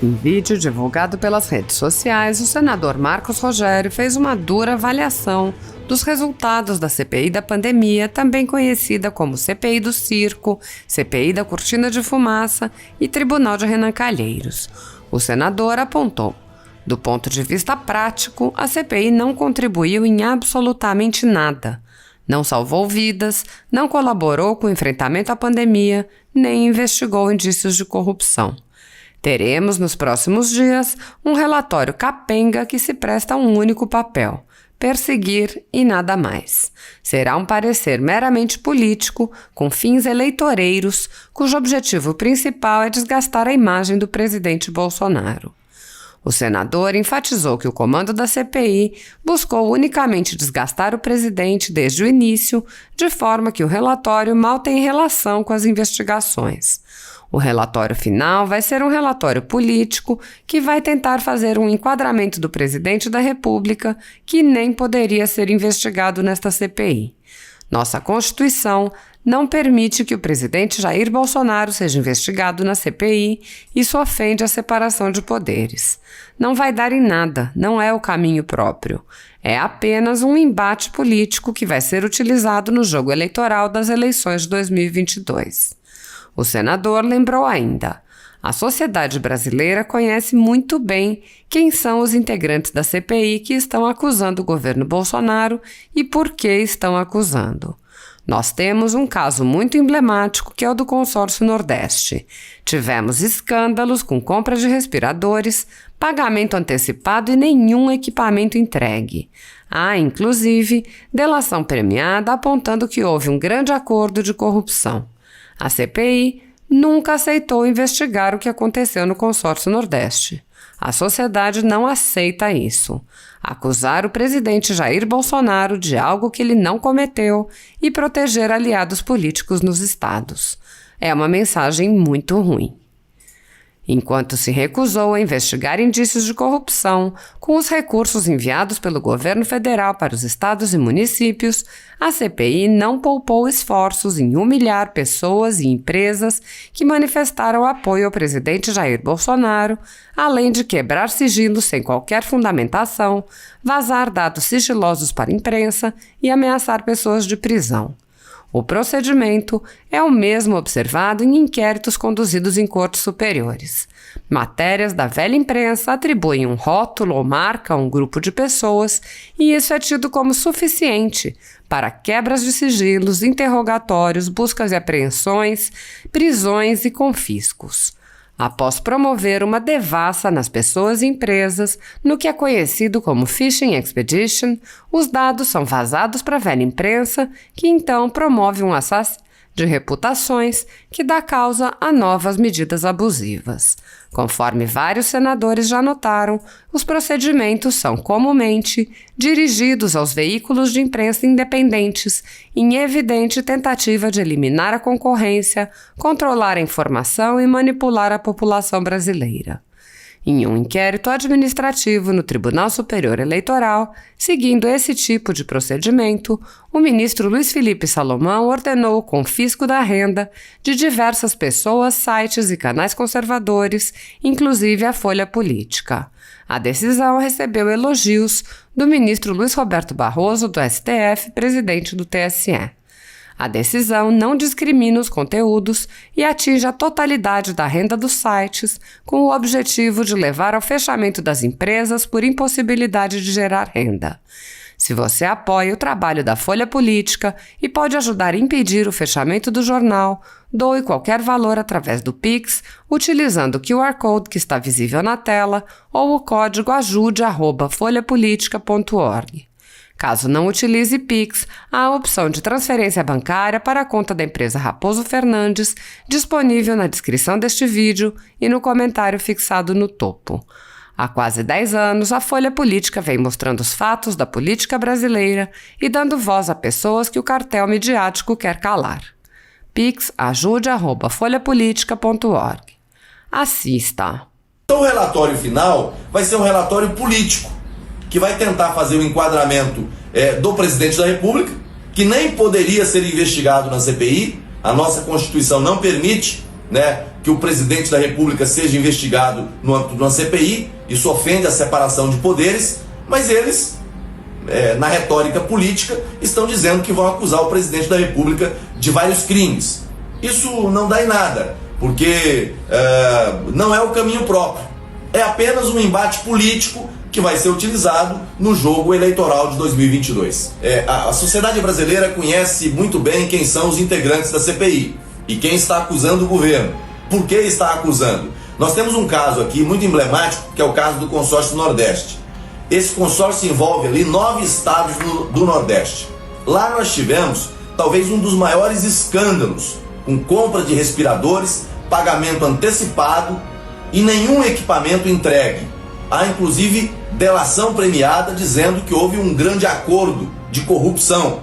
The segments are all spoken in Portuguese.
Em vídeo divulgado pelas redes sociais, o senador Marcos Rogério fez uma dura avaliação dos resultados da CPI da pandemia, também conhecida como CPI do Circo, CPI da Cortina de Fumaça e Tribunal de Renan Calheiros. O senador apontou: do ponto de vista prático, a CPI não contribuiu em absolutamente nada. Não salvou vidas, não colaborou com o enfrentamento à pandemia, nem investigou indícios de corrupção. Teremos, nos próximos dias, um relatório capenga que se presta a um único papel: perseguir e nada mais. Será um parecer meramente político, com fins eleitoreiros, cujo objetivo principal é desgastar a imagem do presidente Bolsonaro. O senador enfatizou que o comando da CPI buscou unicamente desgastar o presidente desde o início, de forma que o relatório mal tem relação com as investigações. O relatório final vai ser um relatório político que vai tentar fazer um enquadramento do presidente da República que nem poderia ser investigado nesta CPI. Nossa Constituição não permite que o presidente Jair Bolsonaro seja investigado na CPI. Isso ofende a separação de poderes. Não vai dar em nada, não é o caminho próprio. É apenas um embate político que vai ser utilizado no jogo eleitoral das eleições de 2022. O senador lembrou ainda: a sociedade brasileira conhece muito bem quem são os integrantes da CPI que estão acusando o governo Bolsonaro e por que estão acusando. Nós temos um caso muito emblemático, que é o do Consórcio Nordeste. Tivemos escândalos com compra de respiradores, pagamento antecipado e nenhum equipamento entregue. Há, inclusive, delação premiada apontando que houve um grande acordo de corrupção. A CPI nunca aceitou investigar o que aconteceu no Consórcio Nordeste. A sociedade não aceita isso. Acusar o presidente Jair Bolsonaro de algo que ele não cometeu e proteger aliados políticos nos estados. É uma mensagem muito ruim. Enquanto se recusou a investigar indícios de corrupção com os recursos enviados pelo governo federal para os estados e municípios, a CPI não poupou esforços em humilhar pessoas e empresas que manifestaram apoio ao presidente Jair Bolsonaro, além de quebrar sigilos sem qualquer fundamentação, vazar dados sigilosos para a imprensa e ameaçar pessoas de prisão. O procedimento é o mesmo observado em inquéritos conduzidos em cortes superiores. Matérias da velha imprensa atribuem um rótulo ou marca a um grupo de pessoas e isso é tido como suficiente para quebras de sigilos, interrogatórios, buscas e apreensões, prisões e confiscos. Após promover uma devassa nas pessoas e empresas, no que é conhecido como Fishing Expedition, os dados são vazados para a velha imprensa, que então promove um assassinato de reputações que dá causa a novas medidas abusivas. Conforme vários senadores já notaram, os procedimentos são comumente dirigidos aos veículos de imprensa independentes, em evidente tentativa de eliminar a concorrência, controlar a informação e manipular a população brasileira. Em um inquérito administrativo no Tribunal Superior Eleitoral, seguindo esse tipo de procedimento, o ministro Luiz Felipe Salomão ordenou o confisco da renda de diversas pessoas, sites e canais conservadores, inclusive a Folha Política. A decisão recebeu elogios do ministro Luiz Roberto Barroso, do STF, presidente do TSE. A decisão não discrimina os conteúdos e atinge a totalidade da renda dos sites, com o objetivo de levar ao fechamento das empresas por impossibilidade de gerar renda. Se você apoia o trabalho da Folha Política e pode ajudar a impedir o fechamento do jornal, doe qualquer valor através do Pix, utilizando o QR Code que está visível na tela ou o código ajude@folhapolitica.org. Caso não utilize Pix, há a opção de transferência bancária para a conta da empresa Raposo Fernandes, disponível na descrição deste vídeo e no comentário fixado no topo. Há quase 10 anos, a Folha Política vem mostrando os fatos da política brasileira e dando voz a pessoas que o cartel midiático quer calar. Pix ajude@folhapolitica.org. Assista. O relatório final vai ser um relatório político, que vai tentar fazer o enquadramento do presidente da República, que nem poderia ser investigado na CPI. A nossa Constituição não permite né, que o presidente da República seja investigado no âmbito de uma CPI. Isso ofende a separação de poderes, mas eles, na retórica política, estão dizendo que vão acusar o presidente da República de vários crimes. Isso não dá em nada, porque não é o caminho próprio. É apenas um embate político que vai ser utilizado no jogo eleitoral de 2022. A sociedade brasileira conhece muito bem quem são os integrantes da CPI e quem está acusando o governo. Por que está acusando? Nós temos um caso aqui muito emblemático, que é o caso do consórcio Nordeste. Esse consórcio envolve ali 9 estados do Nordeste. Lá nós tivemos talvez um dos maiores escândalos, com compra de respiradores, pagamento antecipado e nenhum equipamento entregue. Há inclusive delação premiada dizendo que houve um grande acordo de corrupção.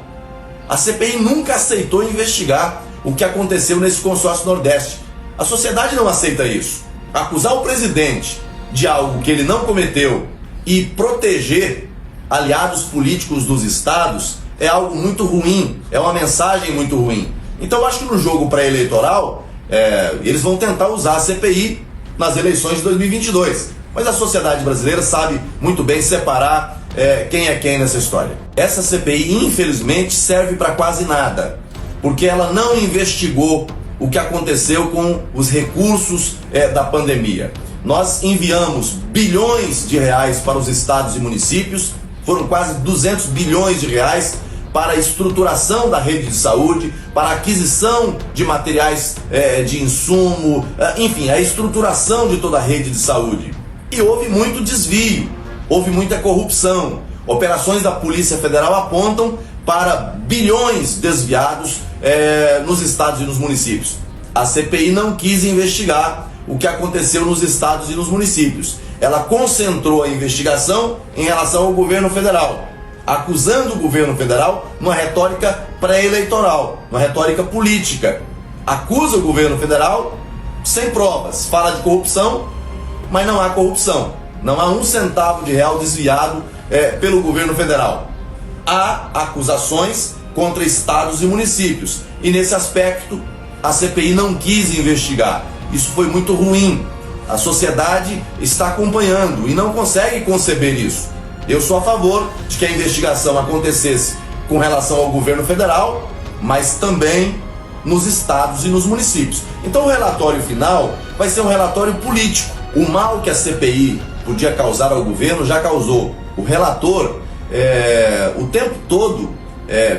A CPI nunca aceitou investigar o que aconteceu nesse consórcio Nordeste. A sociedade não aceita isso. Acusar o presidente de algo que ele não cometeu e proteger aliados políticos dos estados é algo muito ruim, é uma mensagem muito ruim. Então eu acho que no jogo pré-eleitoral eles vão tentar usar a CPI nas eleições de 2022. Mas a sociedade brasileira sabe muito bem separar quem é quem nessa história. Essa CPI, infelizmente, serve para quase nada, porque ela não investigou o que aconteceu com os recursos da pandemia. Nós enviamos bilhões de reais para os estados e municípios, foram quase 200 bilhões de reais para a estruturação da rede de saúde, para a aquisição de materiais de insumo, enfim, a estruturação de toda a rede de saúde. E houve muito desvio, houve muita corrupção. Operações da Polícia Federal apontam para bilhões desviados nos estados e nos municípios. A CPI não quis investigar o que aconteceu nos estados e nos municípios. Ela concentrou a investigação em relação ao governo federal, acusando o governo federal numa retórica pré-eleitoral, uma retórica política. Acusa o governo federal sem provas, fala de corrupção, mas não há corrupção. Não há um centavo de real desviado pelo governo federal. Há acusações contra estados e municípios. E nesse aspecto, a CPI não quis investigar. Isso foi muito ruim. A sociedade está acompanhando e não consegue conceber isso. Eu sou a favor de que a investigação acontecesse com relação ao governo federal, mas também nos estados e nos municípios. Então o relatório final vai ser um relatório político. O mal que a CPI podia causar ao governo já causou. O relator, o tempo todo,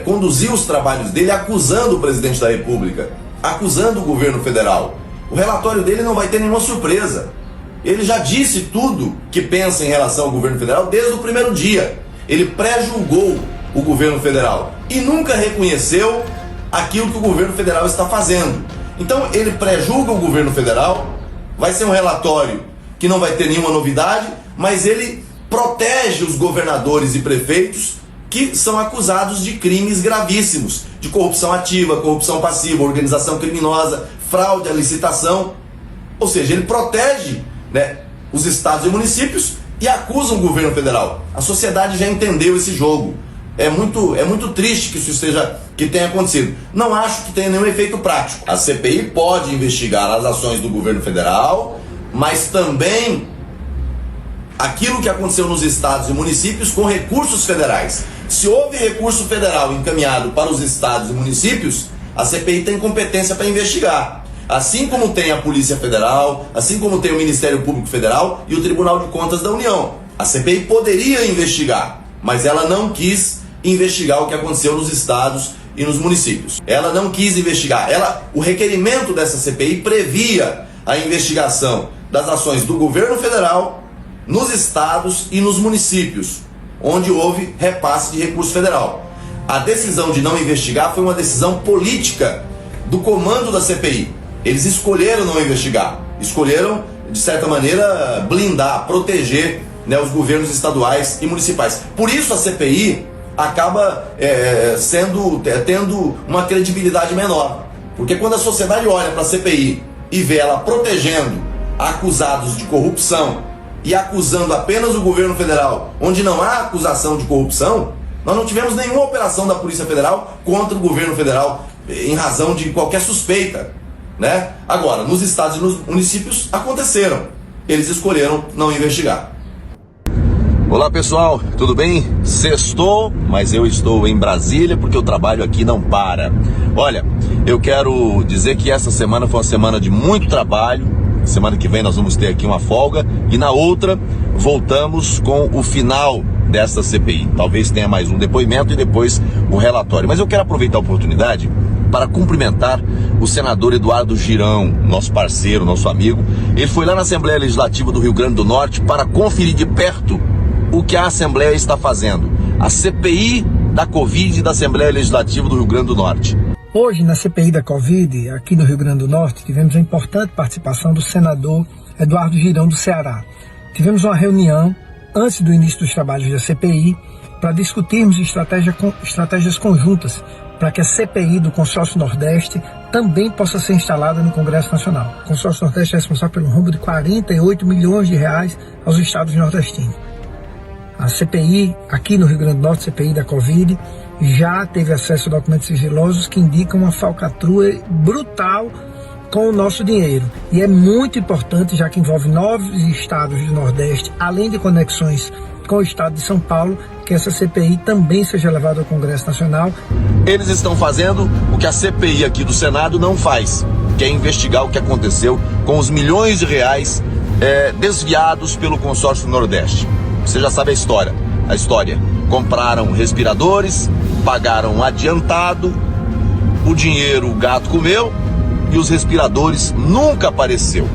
conduziu os trabalhos dele acusando o presidente da República, acusando o governo federal. O relatório dele não vai ter nenhuma surpresa. Ele já disse tudo que pensa em relação ao governo federal desde o primeiro dia. Ele pré-julgou o governo federal e nunca reconheceu aquilo que o governo federal está fazendo. Então ele pré-julga o governo federal, vai ser um relatório que não vai ter nenhuma novidade, mas ele protege os governadores e prefeitos que são acusados de crimes gravíssimos, de corrupção ativa, corrupção passiva, organização criminosa, fraude à licitação. Ou seja, ele protege, os estados e municípios e acusa o governo federal. A sociedade já entendeu esse jogo. É muito triste que isso tenha acontecido. Não acho que tenha nenhum efeito prático. A CPI pode investigar as ações do governo federal, mas também aquilo que aconteceu nos estados e municípios com recursos federais. Se houve recurso federal encaminhado para os estados e municípios, a CPI tem competência para investigar. Assim como tem a Polícia Federal, assim como tem o Ministério Público Federal e o Tribunal de Contas da União. A CPI poderia investigar, mas ela não quis investigar o que aconteceu nos estados e nos municípios. Ela não quis investigar. O requerimento dessa CPI previa a investigação das ações do governo federal nos estados e nos municípios, onde houve repasse de recurso federal. A decisão de não investigar foi uma decisão política do comando da CPI. Eles escolheram não investigar, escolheram, de certa maneira, blindar, proteger os governos estaduais e municipais. Por isso a CPI acaba tendo uma credibilidade menor. Porque quando a sociedade olha para a CPI e vê ela protegendo acusados de corrupção e acusando apenas o governo federal, onde não há acusação de corrupção, nós não tivemos nenhuma operação da Polícia Federal contra o governo federal em razão de qualquer suspeita. né? Agora, nos estados e nos municípios aconteceram. Eles escolheram não investigar. Olá pessoal, tudo bem? Sextou, mas eu estou em Brasília porque o trabalho aqui não para. Olha, eu quero dizer que essa semana foi uma semana de muito trabalho. Semana que vem nós vamos ter aqui uma folga e na outra voltamos com o final dessa CPI. Talvez tenha mais um depoimento e depois um relatório. Mas eu quero aproveitar a oportunidade para cumprimentar o senador Eduardo Girão, nosso parceiro, nosso amigo. Ele foi lá na Assembleia Legislativa do Rio Grande do Norte para conferir de perto o que a Assembleia está fazendo. A CPI da Covid da Assembleia Legislativa do Rio Grande do Norte. Hoje, na CPI da Covid, aqui no Rio Grande do Norte, tivemos a importante participação do senador Eduardo Girão, do Ceará. Tivemos uma reunião antes do início dos trabalhos da CPI para discutirmos estratégias conjuntas para que a CPI do Consórcio Nordeste também possa ser instalada no Congresso Nacional. O Consórcio Nordeste é responsável pelo rombo de 48 milhões de reais aos estados nordestinos. A CPI, aqui no Rio Grande do Norte, CPI da Covid, já teve acesso a documentos sigilosos que indicam uma falcatrua brutal com o nosso dinheiro. E é muito importante, já que envolve 9 estados do Nordeste, além de conexões com o estado de São Paulo, que essa CPI também seja levada ao Congresso Nacional. Eles estão fazendo o que a CPI aqui do Senado não faz, que é investigar o que aconteceu com os milhões de reais desviados pelo Consórcio Nordeste. Você já sabe a história. Compraram respiradores, pagaram adiantado, o dinheiro o gato comeu e os respiradores nunca apareceu.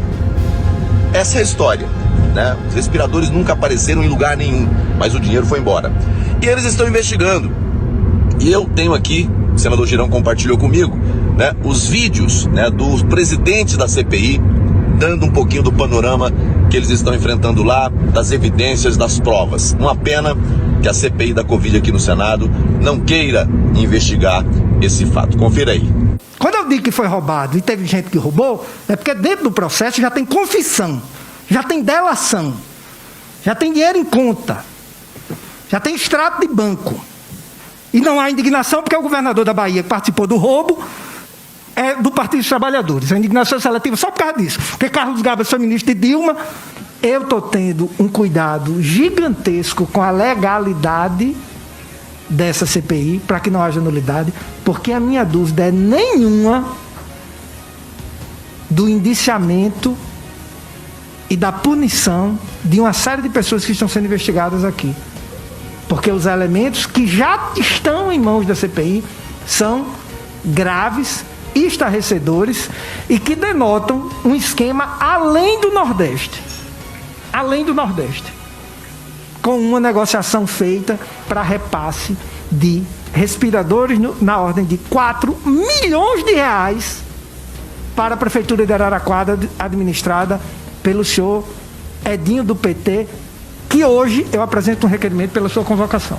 Essa é a história, né? Os respiradores nunca apareceram em lugar nenhum, mas o dinheiro foi embora. E eles estão investigando. E eu tenho aqui, o senador Girão compartilhou comigo, né, os vídeos, né, dos presidentes da CPI, dando um pouquinho do panorama que eles estão enfrentando lá, das evidências, das provas. Uma pena que a CPI da Covid aqui no Senado não queira investigar esse fato. Confira aí. Quando eu digo que foi roubado e teve gente que roubou, é porque dentro do processo já tem confissão, já tem delação, já tem dinheiro em conta, já tem extrato de banco. E não há indignação porque o governador da Bahia que participou do roubo é do Partido dos Trabalhadores. A indignação seletiva só por causa disso. Porque Carlos Gabas foi ministro de Dilma. Eu estou tendo um cuidado gigantesco com a legalidade dessa CPI, para que não haja nulidade, porque a minha dúvida é nenhuma do indiciamento e da punição de uma série de pessoas que estão sendo investigadas aqui. Porque os elementos que já estão em mãos da CPI são graves, estarrecedores e que denotam um esquema além do Nordeste, com uma negociação feita para repasse de respiradores na ordem de 4 milhões de reais para a Prefeitura de Araraquara, administrada pelo senhor Edinho do PT, que hoje eu apresento um requerimento pela sua convocação.